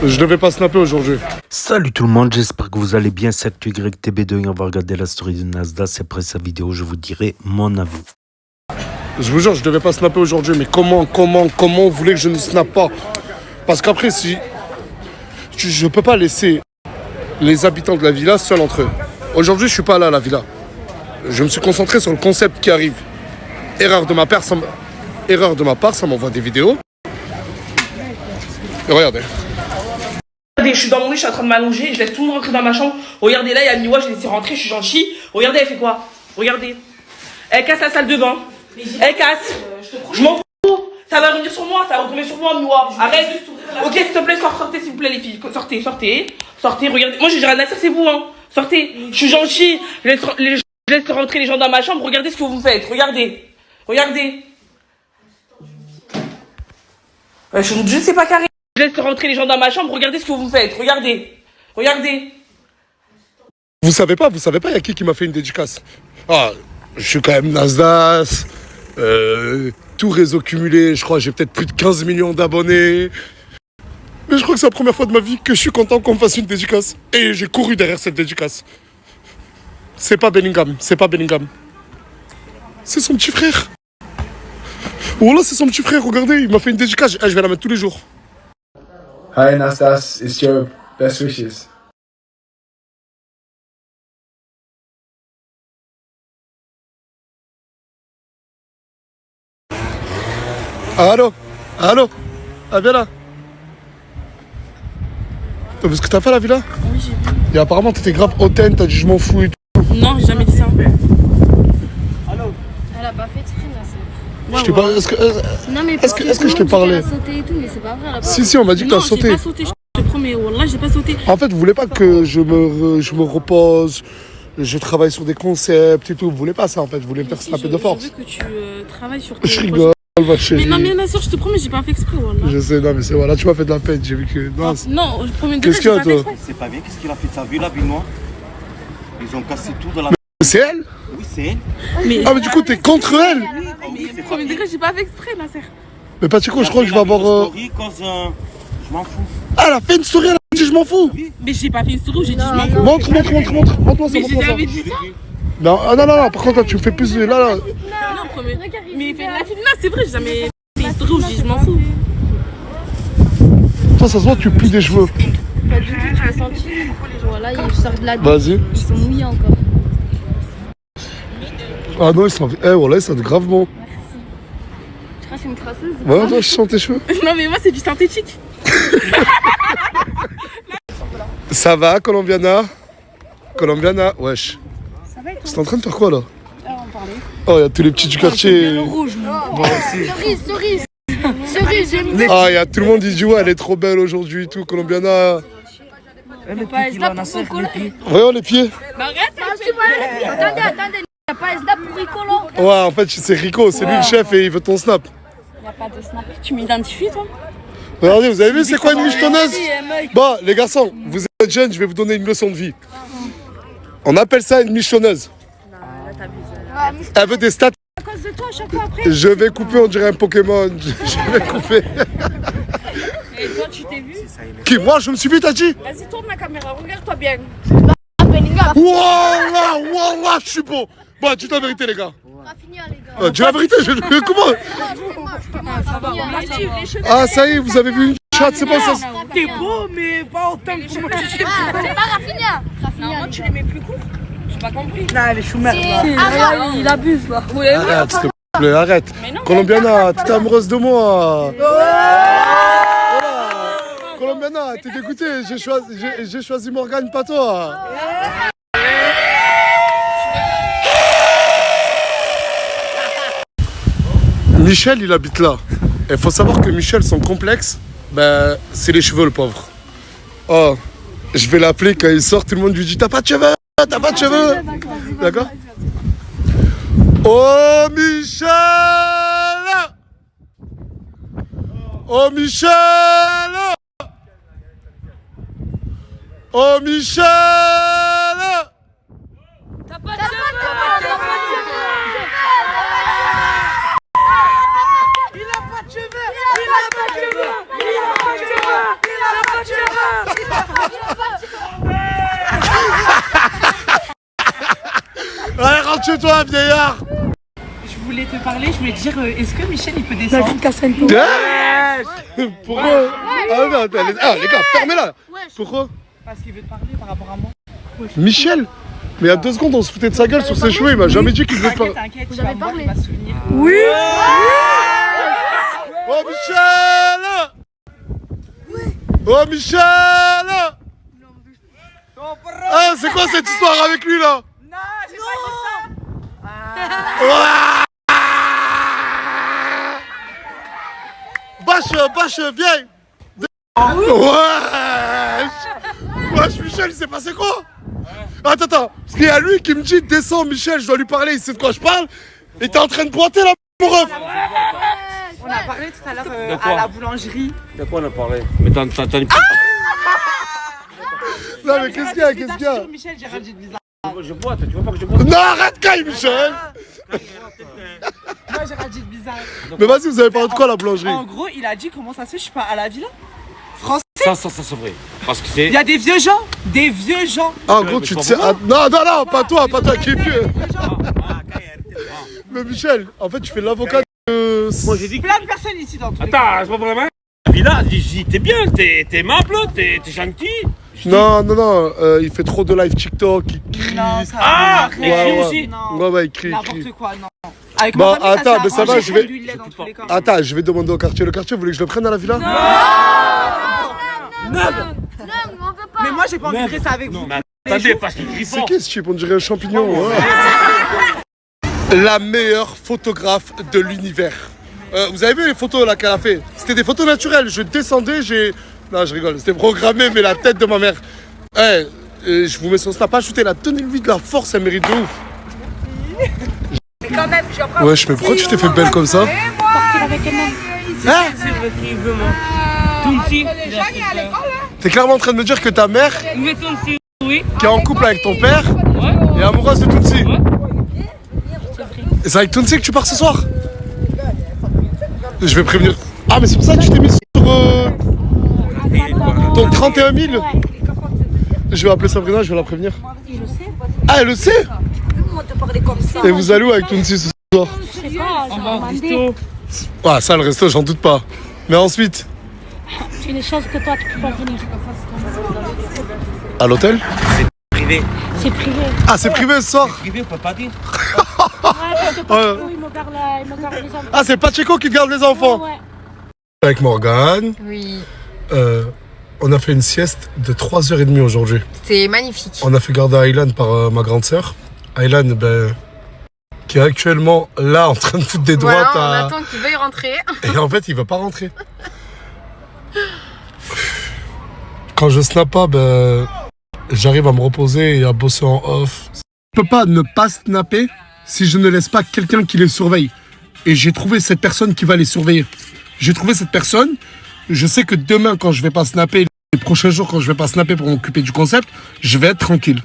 Je devais pas snapper aujourd'hui. Salut tout le monde, j'espère que vous allez bien. C'est YTB2, on va regarder la story de Nasdaq. C'est après sa vidéo, je vous dirai mon avis. Je vous jure, je devais pas snapper aujourd'hui, mais comment vous voulez que je ne snappe pas? Parce qu'après, si je peux pas laisser les habitants de la villa seuls entre eux. Aujourd'hui, je suis pas là à la villa. Je me suis concentré sur le concept qui arrive. Erreur de ma part, ça m'envoie des vidéos. Et regardez. Je suis dans mon lit, je suis en train de m'allonger, je laisse tout le monde rentrer dans ma chambre. Regardez là, il y a Miwa, je l'ai laissé rentrer, je suis gentil. Regardez, elle fait quoi? Regardez. Elle casse la salle de bain. Elle casse. Je m'en fous. Ça va revenir sur moi, ça va retomber sur moi, Miwa. Arrête. Ok, s'il te plaît, sortez s'il vous plaît les filles. Sortez, regardez. Moi j'ai rien à dire, c'est vous, hein. Sortez. Je suis gentil. Je laisse rentrer les gens dans ma chambre. Regardez ce que vous me faites. Regardez. Je sais pas carré. Je laisse rentrer les gens dans ma chambre, regardez ce que vous me faites, regardez. Vous savez pas, il y a qui m'a fait une dédicace. Ah, je suis quand même Nasdaq, tout réseau cumulé, je crois j'ai peut-être plus de 15 millions d'abonnés. Mais je crois que c'est la première fois de ma vie que je suis content qu'on me fasse une dédicace. Et j'ai couru derrière cette dédicace. C'est pas Bellingham. C'est son petit frère. Voilà, c'est son petit frère, regardez, il m'a fait une dédicace, je vais la mettre tous les jours. Hi Nastas, it's Joe. Best wishes. Allô, ah viens là. T'as vu ce que t'as fait à la villa? Oui, j'ai vu. Et apparemment t'étais grave hautaine, t'as dit je m'en fous et tout. Non, j'ai jamais dit ça. Elle a pas fait de screen là, c'est... Je t'ai pas... Non mais est-ce que je t'ai parlé? Elle a sauté et tout, mais c'est pas vrai, elle a pas... Si, on m'a dit que t'as sauté. Non, j'ai pas sauté, je te promets, wallah, j'ai pas sauté. En fait, vous voulez pas que je me repose, je travaille sur des concepts et tout. Vous voulez pas ça en fait, vous voulez me faire snapper de force. Je veux que tu travailles sur tes... Je rigole, ma chérie. Mais non, mais bien sûr, je te promets, j'ai pas fait exprès, wallah. Je sais, non mais c'est voilà, tu m'as fait de la peine, j'ai vu que... Non, je promets de Qu'est-ce qu'il y a toi? C'est pas bien, qu'est-ce qu'il a fait de sa vie là, Binois? Ils ont cassé tout dans la... C'est elle? Oui, c'est elle. Mais... Ah mais du coup t'es contre elle? Mais premier degré, j'ai pas fait exprès, ma sœur. Mais Patico, je crois que je vais avoir... Je m'en fous. Ah, elle a fait une story, elle a dit je m'en fous. Mais j'ai pas fait une story où j'ai dit je m'en fous. Montre-moi ça, Mais j'ai montre-moi ça. jamais dit ça. Non, par contre, là, tu me fais plus... Là. Non, premier. Mais la fille, non, c'est vrai, j'ai jamais fait une story où j'ai dit je m'en fous. Toi, ça se voit, tu plies des cheveux. Pas du tout, tu l'as senti. Voilà, il sort de la... Vas-y. Ils sont mouillés encore. Ah non, ils sont... voilà, ils sentent gravement. Tu crois que c'est une crasseuse? Ouais, toi, je sens tes cheveux. Non, mais moi, c'est du synthétique. Ça va, Colombiana, wesh. Ça va et toi? C'est en train de faire quoi, là? On parlait. Oh, il y a tous les petits du quartier. Cerise, j'aime bien. Ah, il y a tout le monde qui dit, ouais, elle est trop belle aujourd'hui et tout, Colombiana. Pas Esda pour Ricolo. Voyons les pieds. Mais arrête, tu vois les pieds. Attendez, il n'y a pas Esda pour Ricolo. Ouais, en fait, c'est Rico, c'est lui le chef et il veut ton snap. Il n'y a pas de snap. Tu m'identifies, toi? Regardez, vous avez vu, c'est quoi une michetonneuse? Bon, les garçons, vous êtes jeunes, je vais vous donner une leçon de vie. On appelle ça une michetonneuse. Elle veut des stats. À cause de toi, à chaque fois après. Je vais couper, on dirait un Pokémon. Je vais couper. Et toi, tu t'es vu? Qui, moi, je me suis vu, t'as dit? Vas-y, tourne la caméra, regarde-toi bien. Wow, je suis beau. Bon, dis la vérité, les gars. Rafinha, les gars. Dis la vérité, comment? Ah, ça y est, vous avez vu une chatte, c'est pas ça. T'es beau, mais pas autant que moi. C'est pas Rafinha. Non, tu les mets plus courts. J'ai pas compris. Non, elle est chou-merde. Il abuse, là. Arrête, s'il te plaît, arrête. Colombiana, t'es amoureuse de moi. Colombiana, t'es dégoûtée, j'ai choisi Morgane, pas toi. Michel, il habite là. Il faut savoir que Michel, son complexe, ben, c'est les cheveux, le pauvre. Oh, je vais l'appeler quand il sort, tout le monde lui dit, t'as pas de cheveux, t'as pas de cheveux. D'accord? Oh, Michel! Oh, Michel! Oh, Michel! T'as pas de cheveux. Il a pas de cheveux. toi, vieillard. Je voulais te parler, je voulais te dire, est-ce que Michel il peut descendre? Pourquoi? Ah non, les gars, fermez-la. Pourquoi? Parce qu'il veut te parler par rapport à moi. Michel? Mais il y a 2 secondes, on se foutait de sa gueule sur ses cheveux, il m'a jamais dit qu'il devait te parler. T'inquiète, tu vas me voir, il va se souvenir. Oui. Oh Michel! Oh Michel! Ah, c'est quoi cette histoire avec lui là? Non, j'ai pas dit ça. Bâche, viens! Wesh, Michel, il s'est passé quoi? Attends, parce qu'il y a lui qui me dit descends Michel, je dois lui parler, il sait de quoi je parle. Et t'es en train de pointer là, mon ref. On a parlé tout à l'heure à la boulangerie. De quoi on a parlé? Mais t'as une Non mais qu'est-ce qu'il y a? Sur Michel, j'ai rien dit de bizarre. Je bois, tu vois pas que je bois? Non, arrête Kai, Michel. Moi, j'ai rien dit de bizarre. Mais vas-y, vous avez parlé de quoi la boulangerie? En gros, il a dit comment ça se fait, je suis pas à la villa. Ça c'est vrai. Parce que c'est. Il y a des vieux gens. Des vieux gens. Ah, en gros, tu te sais. Non, pas toi qui est vieux. Mais Michel, en fait, tu fais l'avocat de. Moi j'ai dit. Plein de personnes ici dans tous les cas. Attends, c'est pas vraiment. La villa, t'es bien, t'es aimable, t'es gentil. Non, il fait trop de live TikTok, il crie. Non, ça Ah, va. il crie aussi. Non. Ouais, il crie. N'importe quoi, non. Avec Bon, ma famille, attends, mais ça va, je vais. Lui, il l'est dans tous les cas. Attends, je vais demander au quartier. Le quartier, vous voulez que je le prenne à la villa? Non, on peut pas. Mais moi, j'ai pas envie de rester avec vous. Mais attendez, parce qu'il crie C'est fort. qui ce type? On dirait un champignon. La meilleure photographe de l'univers. Vous avez vu les photos là qu'elle a fait? C'était des photos naturelles. Je descendais, Non, je rigole, c'était programmé, mais la tête de ma mère. Je vous mets son snap à shooter là. Donnez-lui de la force, elle mérite de ouf. Mais quand même, je vais Wesh, mais pourquoi tu t'es fait belle comme ça? Partir avec un homme. Hein? C'est vrai qu'il veut, moi. Tounsi. T'es clairement en train de me dire que ta mère, Mais Tounsi, oui. qui est en couple avec ton père, est amoureuse de Tounsi. Et c'est avec Tounsi que tu pars ce soir? Je vais prévenir. Ah, mais c'est pour ça que tu t'es mis sur ton 31 000? Je vais appeler Sabrina, je vais la prévenir. Il le sait. Ah, elle le sait? Comment te parler comme ça? Et vous allez où avec Tounsi ce soir? Je sais pas, j'ai demandé. Ah, ça, le resto, j'en doute pas. Mais ensuite, C'est une chose que toi, tu peux pas venir. à l'hôtel? Privé. C'est privé. Ah, c'est privé ce soir? Privé, on peut pas dire. Ouais, parce que Pacheco, il me garde les enfants. Ah, c'est Pacheco qui garde les enfants? Ouais. Avec Morgane. Oui, On a fait une sieste de 3h30 aujourd'hui. c'est magnifique. On a fait garder Aylan par ma grande sœur. Aylan, qui est actuellement là en train de foutre des droites Voilà, on attend qu'il veuille rentrer. Et en fait, il veut pas rentrer. Quand je snap pas, j'arrive à me reposer et à bosser en off. Je peux pas ne pas snapper si je ne laisse pas quelqu'un qui les surveille. Et j'ai trouvé cette personne qui va les surveiller. J'ai trouvé cette personne. Je sais que demain, quand je vais pas snapper, les prochains jours, quand je vais pas snapper pour m'occuper du concept, je vais être tranquille.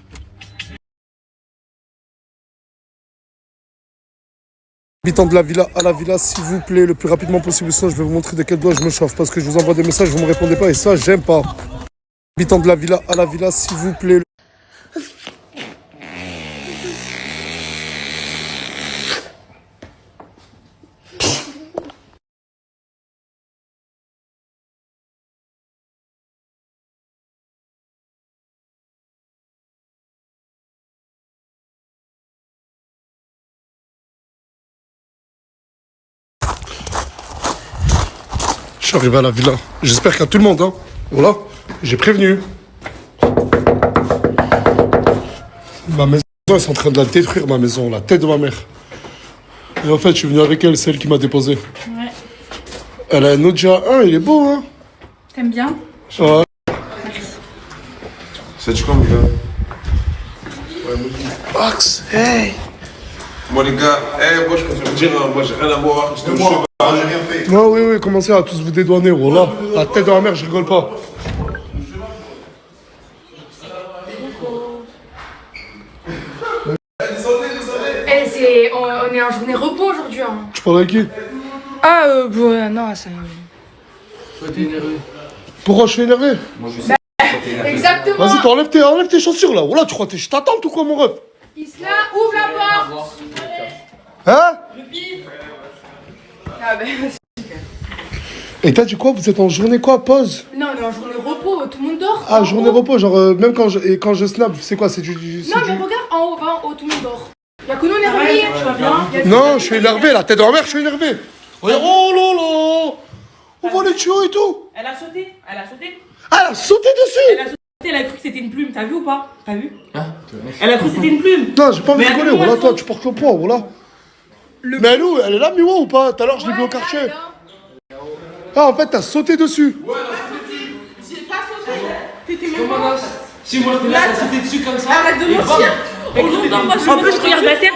Habitant de la villa, à la villa, s'il vous plaît, le plus rapidement possible, sinon je vais vous montrer de quel doigt je me chauffe, parce que je vous envoie des messages, vous me répondez pas, et ça, j'aime pas. Habitant de la villa, à la villa, s'il vous plaît. Je suis arrivé à la villa. J'espère qu'il y a tout le monde, hein. Voilà, j'ai prévenu. Ma maison, ils sont en train de la détruire, ma maison, la tête de ma mère. Et en fait, je suis venu avec elle, celle qui m'a déposé. Ouais. Elle a un Nokia 1, il est beau, hein. T'aimes bien? Ouais. C'est du comme gars. Max, hey. Moi les gars, moi je préfère vous dire, moi j'ai rien à voir. J'étais au cheval, j'ai rien fait. Non, oui, commencez à tous vous dédouaner, voilà. La tête de ma mère, je rigole pas. On est en journée repos aujourd'hui. Hein. Tu parles avec qui? Non, ça. Pourquoi je suis énervé? Exactement. Vas-y, enlève tes chaussures là. Voilà, tu crois que je t'attends ou quoi, mon ref? Isla, ouvre la porte. Hein? Le pif. Ah ben, Et t'as dit quoi? Vous êtes en journée quoi? Pause? non, on est en journée repos, tout le monde dort. Ah, journée repos, genre même quand je snap, c'est quoi? C'est du. c'est Non, du- mais regarde, en haut, va en haut, tout le monde dort. Y'a que nous, on est réveillés. Tu vas bien? Non, je suis énervé, la tête de ma mère, je suis énervé. Regarde, oh là là! On voit les tuyaux et tout. Elle a sauté. Elle a sauté. Ah, elle a sauté dessus! Elle a sauté. Elle a cru que c'était une plume. T'as vu ou pas? T'as vu? Elle a cru que c'était une plume. Non, j'ai pas envie de Mais rigoler, attends-moi, voilà, toi, saute. tu portes le poids, voilà. Mais elle est où? Elle est là, Miwa, ou pas? Tout à l'heure, je l'ai vu au quartier. Ah, en fait, t'as sauté dessus. J'ai pas sauté. T'étais même pas. Si moi je te laisse sauter dessus comme ça. Arrête de mentir. En plus, je regarde la terre.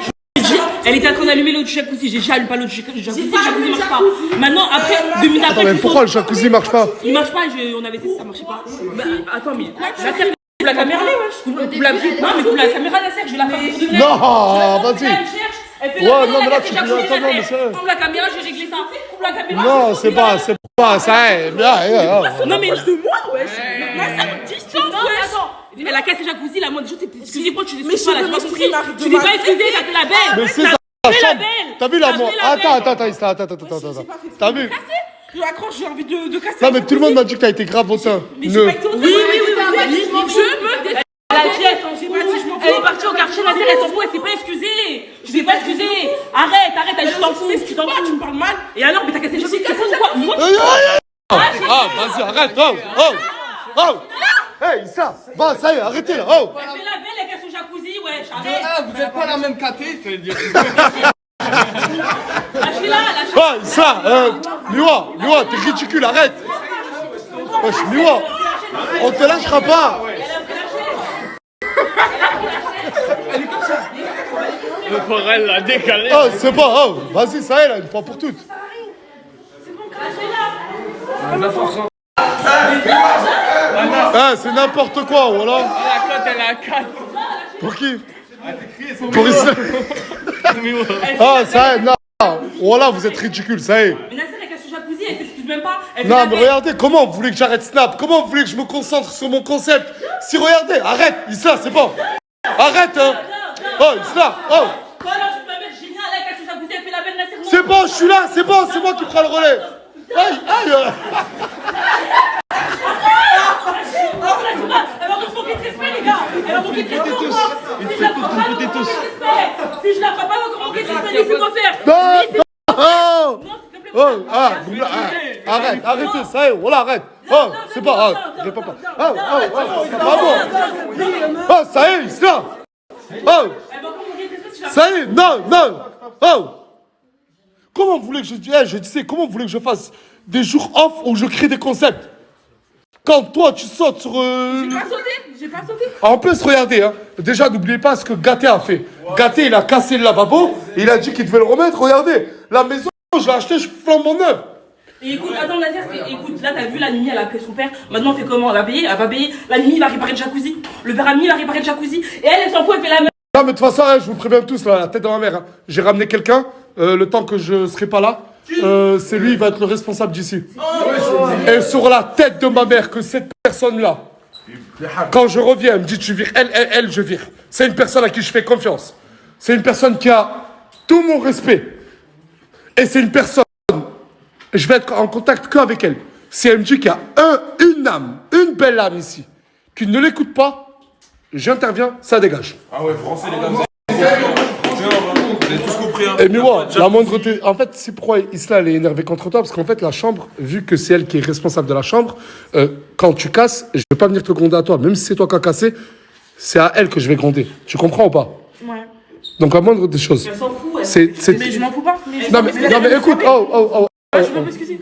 Elle était en train d'allumer l'eau du jacuzzi. J'ai déjà allumé pas l'eau du jacuzzi. Le jacuzzi marche pas. Maintenant, après, 2 minutes après, Attends, mais tu pourquoi le sautes. jacuzzi marche pas? Il marche pas. On avait testé, ça marchait pas. Bah, attends, mais la terre. Coupe la caméra, coupe la non, mais coupe la caméra, la serre. Je vais la faire pour de vrai. Non, vas-y. Elle cherche. Elle fait Ouais, la non, mais là, casse tu le peux- jacuzzi, attends, non, mais la c'est- terre. Coupe la caméra, j'ai réglé ça. Coupe la caméra. Non, c'est pas, ça est. Non, mais de moi, wesh. Ma ça me distance, wesh. Elle a cassé le jacuzzi, la moindre des choses, excusez-moi, tu t'excuses pas, là, j'ai pas compris. Tu t'es pas excusé, t'as fait la belle. Mais c'est T'as ça. fait la belle. T'as vu la T'as moi? fait la Attends, belle. attends. T'as vu? Je accroche, j'ai envie de casser. Non, mais tout le monde m'a dit que t'as été grave hautain. Mais j'ai pas été au oui, je me défends. La pièce, elle est partie au quartier, la terre, elle s'en fout, elle s'est pas excusée. Je t'ai pas excusée. Arrête, t'as juste t'en fous. Si tu t'en fous, tu me parles mal. Et alors, mais t'as cassé le jacuzzi, t'as fait quoi? Moi, Ah, vas-y, arrête, oh! Hey, ça, va, ça y est, arrêtez là, oh! elle fait la belle, elle casse le jacuzzi, wesh, arrête. Vous êtes pas la même caté, ça veut dire. Lâchez-la, lâchez-la. Ah, ça, Miwa, t'es ridicule, arrête! Wesh, Miwa, on te lâchera pas! Le forêt l'a décalé. Oh, c'est bon, oh, vas-y, ça y est là, une fois pour toutes. Ah, c'est n'importe quoi, voilà. La cote, elle est à 4. Pour qui? Pour Islam. Ah, ça y est, non. Voilà, vous êtes ridicule, ça y est. Mais Nasser, elle casse le jacuzzi, elle s'excuse même pas. Elle fait Non, la mais belle. regardez, comment vous voulez que j'arrête Snap? Comment vous voulez que je me concentre sur mon concept? Si, regardez, arrête, Isla, c'est bon. Arrête, hein. Oh, Isla, oh. Voilà, je peux la mettre géniale, elle casse le jacuzzi, elle fait la belle Nasser. C'est bon, je suis là, c'est bon, c'est moi qui prends le relais. Aïe, aïe. Elle va nous manquer de respect, les gars. Elle va manquer de respect encore. Si je la frappe pas, elle va manquer de respect. Si je la frappe pas, elle va encore manquer de respect. Laissez-moi faire. Non, non. Non, s'il te plaît, Oh, ah, vous là, arrête, arrêtez, ça y est, voilà, arrête. Oh, c'est pas, réponds pas. C'est pas bon. Oh, ça y est, Isla. Oh, elle va encore manquer de respect si je la frappe. ça y est, non. Oh. Comment vous voulez que je disais, comment vous voulez que je fasse des jours off où je crée des concepts? Quand toi, tu sautes sur... J'ai pas sauté. En plus, regardez, hein, déjà, n'oubliez pas ce que Gaté a fait. Gaté, il a cassé le lavabo, il a dit qu'il devait le remettre. Regardez, la maison, je l'ai achetée, je flambe mon œuf. Et écoute, attends, Nadia, écoute, là, t'as vu, la Mimi, elle a appelé son père. Maintenant, on fait comment? Elle va payer, elle va payer. La Mimi, il va réparer le jacuzzi. Le père Ami, il va réparer le jacuzzi. Et elle s'en fout, elle fait la même. Non, mais de toute façon, hein, je vous préviens tous, là, la tête dans ma mère. Hein. J'ai ramené quelqu'un, le temps que je serai pas là. C'est lui, il va être le responsable d'ici. Et sur la tête de ma mère, que cette personne-là, quand je reviens, elle me dit tu vires, elle, je vire. C'est une personne à qui je fais confiance. C'est une personne qui a tout mon respect. Et c'est une personne, je vais être en contact qu'avec elle. Si elle me dit qu'il y a une âme, une belle âme ici, qui ne l'écoute pas, j'interviens, ça dégage. Ah ouais, français les gars, vous avez tous compris. Hein. Et mais moi, la moindre... En fait, c'est pourquoi Isla elle est énervée contre toi, parce qu'en fait, la chambre, vu que c'est elle qui est responsable de la chambre, quand tu casses, je vais pas venir te gronder à toi. Même si c'est toi qui as cassé, c'est à elle que je vais gronder. Tu comprends ou pas? Ouais. Donc, la moindre des choses. Elle s'en fout, elle. C'est... Mais je m'en fous pas. Non, mais écoute, Je peux m'excuser.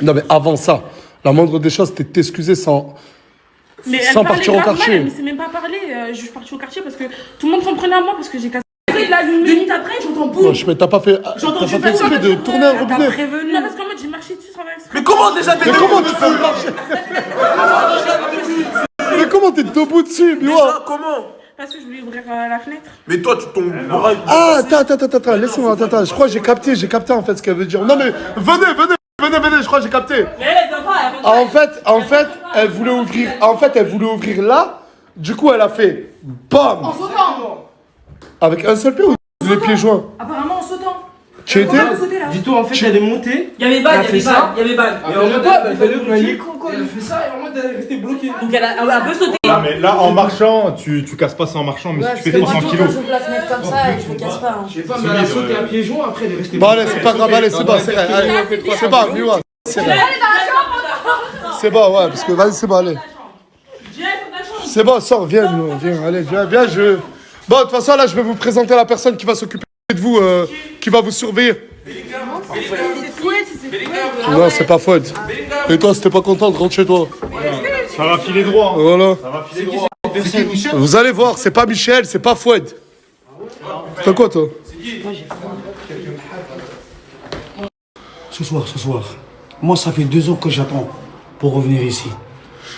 Non, mais avant ça, la moindre des choses, c'était de t'excuser sans partir au quartier. Mais c'est même pas parler. Je suis partie au quartier parce que tout le monde s'en prenait à moi parce que j'ai cassé. Là, 2 minutes après, j'entends boum. Mais t'as pas fait exprès de tourner un robinet. Prévenu. Non, parce qu'en mode, j'ai marché dessus sans faire exprès. Mais comment déjà t'es Mais comment tu fais marcher? Mais comment t'es debout dessus, Miwa? Comment? Parce que je voulais ouvrir la fenêtre. Mais toi, tu tombes. Ah, attends, laissez-moi, attends, je crois que j'ai capté en fait ce qu'elle veut dire. Non mais, venez, je crois que j'ai capté. Mais elle donne pas, En fait, elle voulait ouvrir là, du coup elle a fait BAM! En sautant. Avec un seul pied ou les pieds joints? Apparemment en sautant. Tu étais? Dis-toi, en fait, elle est montée. Il y avait balle, il y avait balle. Et en mode, elle fait ça et en mode, elle est restée bloquée. Donc elle a un peu sauté. Ah, mais là, en marchant, tu casses pas ça en marchant, mais si tu fais 300 kilos. J'ouvre la fenêtre comme ça et je me casse pas. Je sais pas, mais elle a sauté à pieds joints, après elle est restée Bon, bloquée. allez, c'est pas grave, allez, c'est bon, c'est vrai. Allez, c'est bon, Miwa. C'est bon. C'est bon, ouais, parce que vas-y, c'est bon, allez. C'est bon, sors, viens, Miwa, viens, allez, viens, je. Bon, de toute façon, là, je vais vous présenter la personne qui va s'occuper de vous, qui va vous surveiller. Non, c'est pas Fouad. Et toi, si t'es pas content, rentre chez toi. Ça va filer droit. Hein. Voilà. Ça va filer droit. Vous allez voir, c'est pas Michel, c'est pas Fouad. C'est quoi, toi? Ce soir. Moi, ça fait 2 ans que j'attends pour revenir ici.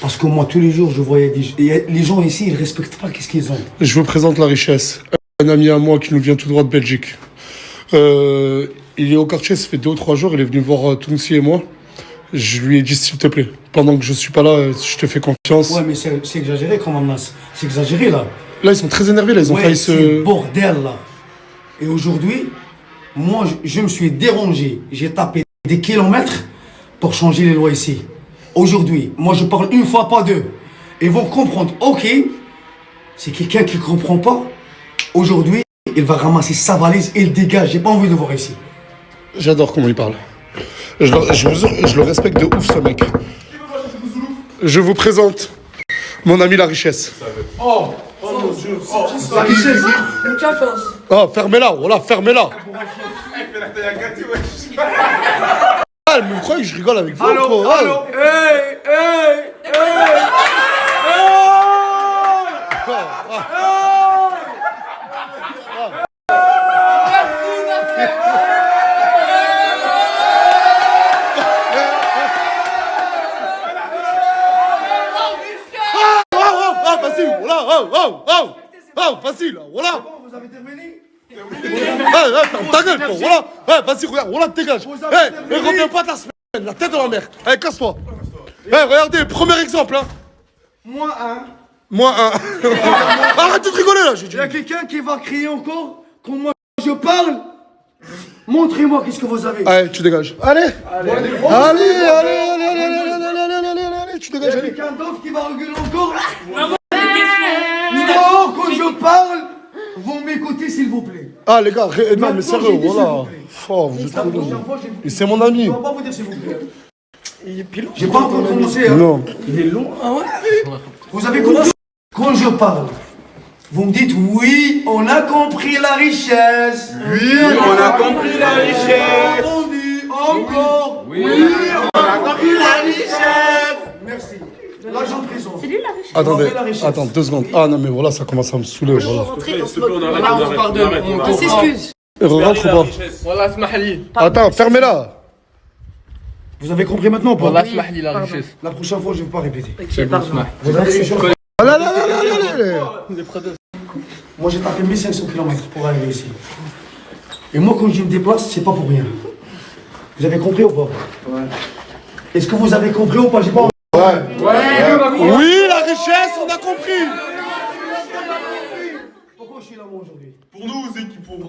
Parce que moi, tous les jours, je voyais les gens ici, ils respectent pas qu'est-ce qu'ils ont. Je vous présente la richesse. Un ami à moi qui nous vient tout droit de Belgique. Il est au quartier, ça fait 2 ou 3 jours, il est venu voir Tounsi et moi. Je lui ai dit, s'il te plaît, pendant que je suis pas là, je te fais confiance. Ouais, mais c'est exagéré quand même, c'est exagéré là. Là, ils sont très énervés, là, ils ont failli se... c'est bordel là. Et aujourd'hui, moi, je me suis dérangé. J'ai tapé des kilomètres pour changer les lois ici. Aujourd'hui, moi, je parle une fois, pas deux. Ils vont comprendre, ok, c'est quelqu'un qui comprend pas. Aujourd'hui, il va ramasser sa valise et il dégage. J'ai pas envie de le voir ici. J'adore comment il parle. Je le respecte de ouf, ce mec. Je vous présente mon ami la richesse. Oh mon Dieu. Oh, la richesse. Oh, fermez-la, voilà, fermez-la. Elle fait la taille à gâter, wesh. Ah, mais vous croyez que je rigole avec vous? Allô, quoi? allô, hey. Facile, voilà, facile, voilà. Vous avez terminé? Ferme ta gueule, toi, voilà. Vas-y, regarde, voilà, dégage. Ne reviens pas ta semaine, la tête de la mer. Allez, casse-toi. Regardez, premier exemple, hein. Moins un. Arrête de rigoler, là, j'ai dit. Il y a quelqu'un qui va crier encore quand moi je parle. Montrez-moi qu'est-ce que vous avez. Allez, tu dégages. Allez, tu dégages. Il y a quelqu'un d'autre qui va regueuler encore. Non, quand je parle, vous m'écoutez s'il vous plaît. Ah les gars, non mais sérieux, voilà. Oh, vous êtes trop drôle. Et c'est mon ami. Je ne vais pas vous dire s'il vous plaît. J'ai pas encore commencé. Hein. Non. Il est long. Ah ouais. Vous avez compris? Quand je parle, vous me dites oui, on a compris la richesse. Oui, on a compris la richesse. Entendu, encore. Oui, on a compris la richesse. Merci. L'argent présent. C'est lui la richesse. Attendez, attends 2 secondes. Ah non mais voilà, ça commence à me saouler, voilà. On s'excuse. Rentre ou pas? Wallah, smahli. Attends, fermez-la. Vous avez compris maintenant ou pas? Wallah, smahli la richesse. La prochaine fois, je ne vais pas répéter. Pardon. Vous avez les choses. Allez. Moi, j'ai tapé 1500 km pour arriver ici. Et moi, quand je me déplace, c'est pas pour rien. Vous avez compris ou pas? Ouais. Est-ce que vous avez compris ou pas? J'ai pas. Oui, la richesse, on a compris. Pourquoi je suis là moi aujourd'hui? Pour nous, c'est qui pour nous,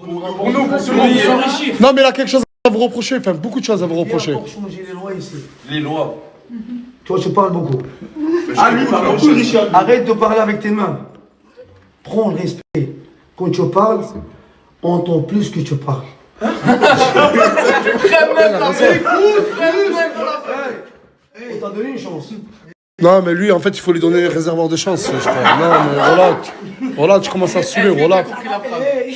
Pour s'enrichir. Non mais il a quelque chose à vous reprocher, enfin beaucoup de choses à vous reprocher. Pour changer les lois ici. les lois. Toi, tu parles beaucoup. Ah, lui, par contre, Richard. Arrête de parler avec tes mains. Prends le respect. Quand tu parles, entends plus que tu parles. On t'a donné une chance. Non mais lui en fait il faut lui donner les réservoirs de chance, je crois. Non mais voilà, tu commences à saouler, voilà.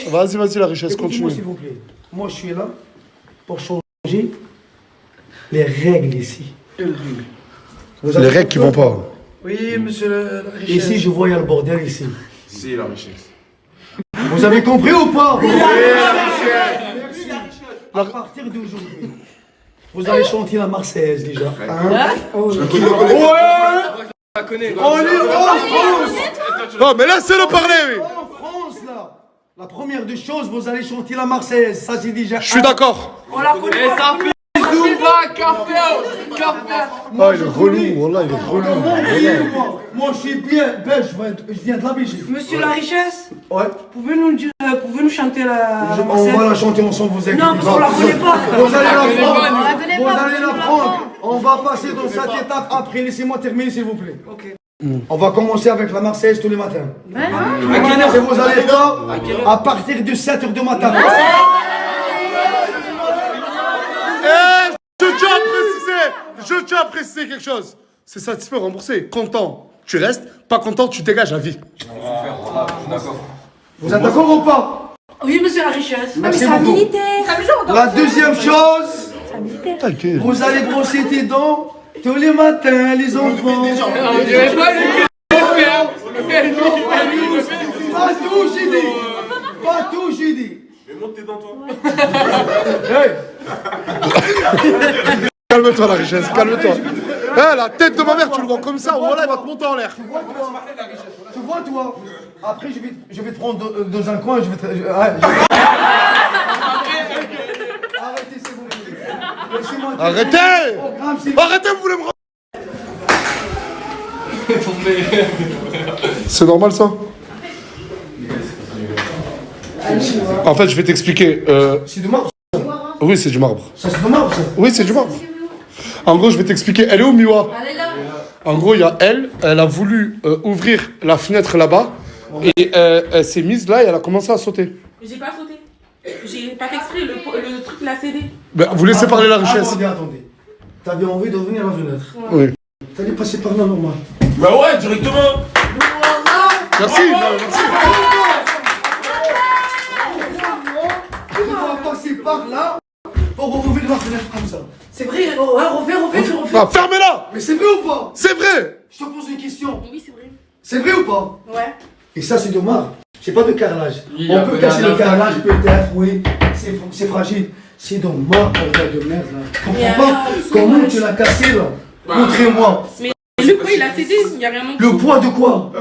Vas-y la richesse, Écoutez-moi, continue. s'il vous plaît. Moi, je suis là pour changer les règles ici. Les règles qui vont pas. Oui, monsieur la richesse. Ici, je vois, il y a le bordel ici. C'est la richesse. Vous avez compris ou pas? Oui, la richesse. À partir d'aujourd'hui, vous allez chanter la Marseillaise déjà. Hein? La connais. On est en France. Non mais laissez-le parler, oui. En France, là. La première des choses, vous allez chanter la Marseillaise. Ça, c'est déjà. Je suis d'accord. On la connaît. Et ça fait café. Ah il est relou, voilà, il est relou. Moi, je suis bien belge, je viens de la Belgique. Monsieur la richesse, Ouais. pouvez-nous dire la pouvez nous chanter la On Marseillaise? va la chanter ensemble, vous inquiétez Non, parce qu'on la connaît pas. Vous allez la prendre. On la connaît Vous pas, allez la on la prendre. On va passer dans cette étape après. Laissez-moi terminer, s'il vous plaît. Ok. On va commencer avec la Marseillaise tous les matins. À quelle heure? Et vous allez là à partir de 7h du matin. Je tiens à préciser quelque chose. C'est satisfait, remboursé. Content, tu restes. Pas content, tu dégages à vie. Vous êtes d'accord ou pas? Oui, monsieur la richesse. Merci beaucoup. La deuxième chose, vous allez brosser tes dents tous les matins, les enfants. Pas tout, j'ai dit. Pas tout, j'ai dit. Mais monte tes dents, toi. Calme-toi, la richesse, calme-toi. Eh, la tête de ma mère, tu le vois comme ça, voilà, il va te monter en l'air. Tu vois, toi? Après, je vais te prendre dans un coin, je vais te... Arrêtez, c'est bon. Laissez-moi... Arrêtez! Arrêtez, vous voulez me... C'est normal, ça? En fait, je vais t'expliquer. C'est du marbre? Oui, c'est du marbre. Ça, c'est du marbre, ça? Oui, c'est du marbre. En gros, je vais t'expliquer. Elle est où, Miwa? Elle est là. En gros, il y a elle a voulu ouvrir la fenêtre là-bas et elle s'est mise là et elle a commencé à sauter. J'ai pas sauté. J'ai pas fait exprès, le truc l'a cédé. Ben, vous laissez parler la richesse. Attendez. T'avais envie de revenir à la fenêtre? Oui. T'allais passer par là, normal. Bah ouais, directement. Merci, merci. Tu dois passer par là pour ouvrir la fenêtre comme ça. C'est vrai, ouais, refais. Ah, fermez-la! Mais c'est vrai ou pas? C'est vrai! Je te pose une question. Oui, c'est vrai. C'est vrai ou pas? Ouais. Et ça, c'est de marbre. C'est pas de carrelage. On peut casser le carrelage, peut-être, oui. C'est fragile. C'est de marbre, bordel de merde, là. Je comprends pas comment tu l'as cassé, là. Montrez-moi. Mais le poids, il a cédé, il y a rien en dessous. Le poids de quoi?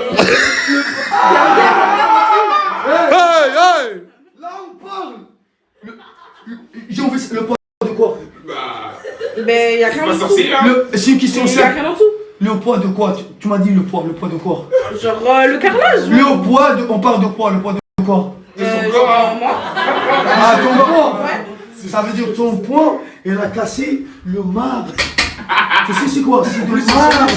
Hey, hey! Là, on parle. J'ai envie le poids de quoi? Mais il y a rien en Pas dessous. sorcier, hein. C'est une question Il y a simple. rien en dessous. Le poids de quoi? Tu m'as dit le poids de quoi? Genre le carrelage. Le poids de... On parle de quoi? Le poids de quoi? Moi. Ah, ton poids? Ça veut dire ton poids, elle a cassé le marbre. Tu sais c'est quoi? C'est de marbre.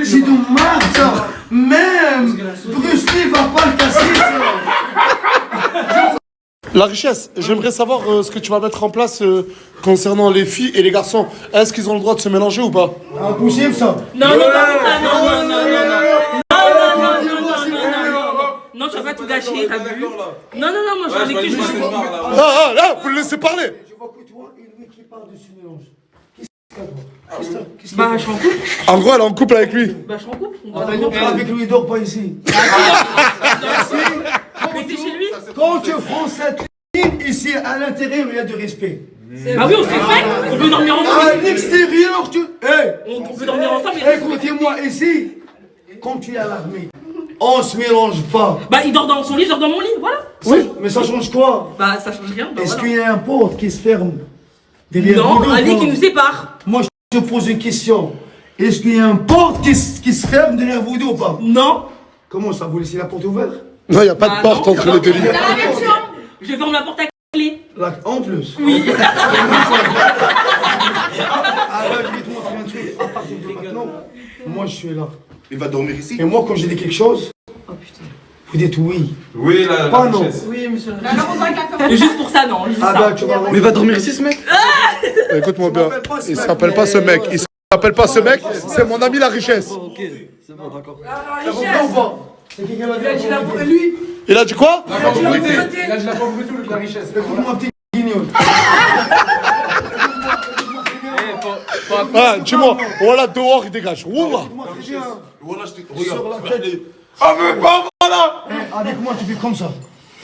C'est de marbre, ça. Même Bruce Lee va pas le casser, ça. La richesse, j'aimerais savoir ce que tu vas mettre en place concernant les filles et les garçons. Est-ce qu'ils ont le droit de se mélanger ou pas? Impossible, ça. Non, tu vas pas tout gâcher, t'as vu? Non, moi j'en ai que je veux. Ah, là, vous le laissez parler. Je vois que toi et lui qui parlent de ce mélange. Bah, je suis en couple. En gros, elle est en couple avec lui. Bah, je suis en couple. Avec lui, il dort pas ici. Mais t'es chez lui? Quand tu prends cette ligne, ici, à l'intérieur, il y a du respect. Bah oui, on se respecte. On peut dormir À ensemble. l'extérieur, tu... Hey, On peut dormir ensemble. écoutez-moi, ici, quand tu es à l'armée, on se mélange pas. Bah, il dort dans son lit, je dors dans mon lit, voilà. Oui, mais ça change quoi? Bah, ça change rien. Bah, Est-ce voilà. qu'il y a un porte qui se ferme derrière Non, vous, un lit ou qui pas? nous sépare. Moi, je te pose une question. Est-ce qu'il y a un porte qui se ferme derrière vous deux ou pas? Non. Comment ça, vous laissez la porte ouverte? Non, il n'y a pas de porte entre les deux lits. Je ferme la porte à clé. Là, en plus. Oui. Ah là, je vais te montrer un truc. À partir de maintenant, moi, je suis là. Il va dormir ici. Et moi, quand j'ai dit quelque chose, vous dites oui. Oui, la Pas non. richesse. Oui, monsieur. Juste pour ça, non. Juste Ah ça. bah, tu vas voir. Mais il va dormir ici, ce mec? Écoute-moi bien, il s'appelle pas ce mec. Il s'appelle pas ce mec, c'est mon ami la richesse. Ok, c'est bon, d'accord. Ça va bien ou pas? C'est qui qui a dit la vérité? Lui. Il a dit quoi? Il a dit la pauvreté ou la richesse? Écoute-moi, petit guignol. Ah, dis-moi, voilà, dehors, il dégage. Wallah. Écoute-moi très bien. Voilà, je te Sur regarde. la tête. Ah, mais pas voilà. Avec moi, tu fais comme ça.